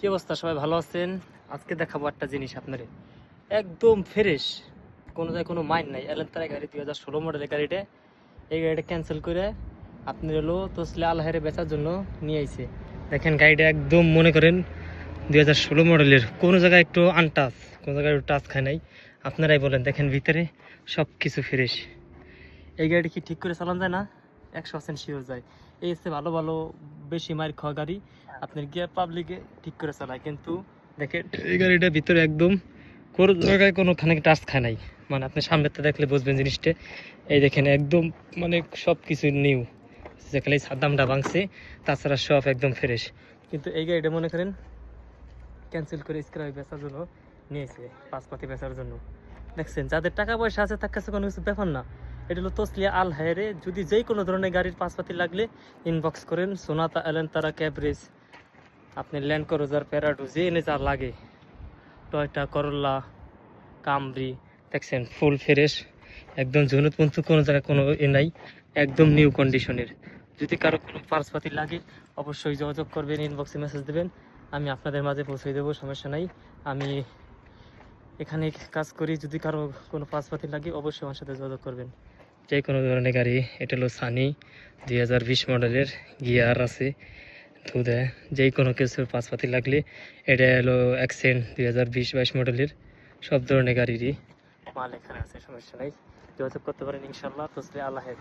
কি অবস্থা, সবাই ভালো আছেন? আজকে দেখাবো একটা জিনিস আপনারে, একদম ফ্রেশ, কোনো জায়গায় কোনো মাইন্ড নাই। এলেন্তারা গাড়ি 2016 মডেলের গাড়িটা, এই গাড়িটা ক্যান্সেল করে আপনি হলো তসলে আলহারে বেচার জন্য নিয়ে আইছে। দেখেন গাড়িটা একদম মনে করেন 2016 মডেলের, কোনো জায়গায় একটু আনটাচ, কোনো জায়গায় একটু টাচ খায় নাই। আপনারাই বলেন, দেখেন ভিতরে সব কিছু ফ্রেশ। এই গাড়িটা কি ঠিক করে চালান যায় না? 100% শিওর যায়। এই হচ্ছে ভালো ভালো বেশি মাইর খাওয়া গাড়ি আপনার গিয়ে পাবলিকে ঠিক করে চালায়, কিন্তু দেখেন এই গাড়িটার ভিতরে একদম কোনো জায়গায় কোনোখানে টাচ খায় নাই। মানে আপনি সামনেতে দেখলে বুঝবেন জিনিসটা। এই দেখেন একদম মানে সব কিছু নিউ, যেখানে সাদ্দামটা ভাঙছে, তাছাড়া সব একদম ফ্রেশ। কিন্তু এই গাড়িটা মনে করেন ক্যান্সেল করে স্ক্র্যাপ বেচার জন্য নিয়েছে, পাঁচপাতি বেচার জন্য। দেখছেন, যাদের টাকা পয়সা আছে তার কাছে কোনো কিছু ব্যাপার না। এটা হলো তসলিয়া আল হায়রে। যদি যেই কোনো ধরনের গাড়ির পাঁচপাতি লাগলে ইনবক্স করেন। সোনাতা এলেন্তারা ক্যাব্রিজ, আপনি ল্যান্ড ক্রুজার, প্যারাডো, যে এনে যা লাগে, টয়টা করোলা, কামরি, দেখছেন ফুল ফ্রেশ, একদম ঝুনুতপন্থু, কোনো জায়গায় কোনো নাই, একদম নিউ কন্ডিশনের। যদি কারো কোনো পার্সপাতি লাগে অবশ্যই যোগাযোগ করবেন, ইনবক্সে মেসেজ দেবেন, আমি আপনাদের মাঝে পৌঁছে দেবো, সমস্যা নাই। আমি এখানে কাজ করি, যদি কারো কোনো পার্সপাতি লাগে অবশ্যই আমার সাথে যোগাযোগ করবেন। যে কোনো ধরনের গাড়ি। এটা হলো সানি 2020 মডেলের, গিয়ার আছে, দুধে, যেই কোনো কিছুর পাঁচপাতি লাগলে। এটা হলো অ্যাকসেন্ট 2020-22 মডেলের, সব ধরনের গাড়িরই মাল এখানে আছে, সমস্যা নাই, যোগাযোগ করতে পারেন ইনশাল্লাহ। তসলে আল্লাহের।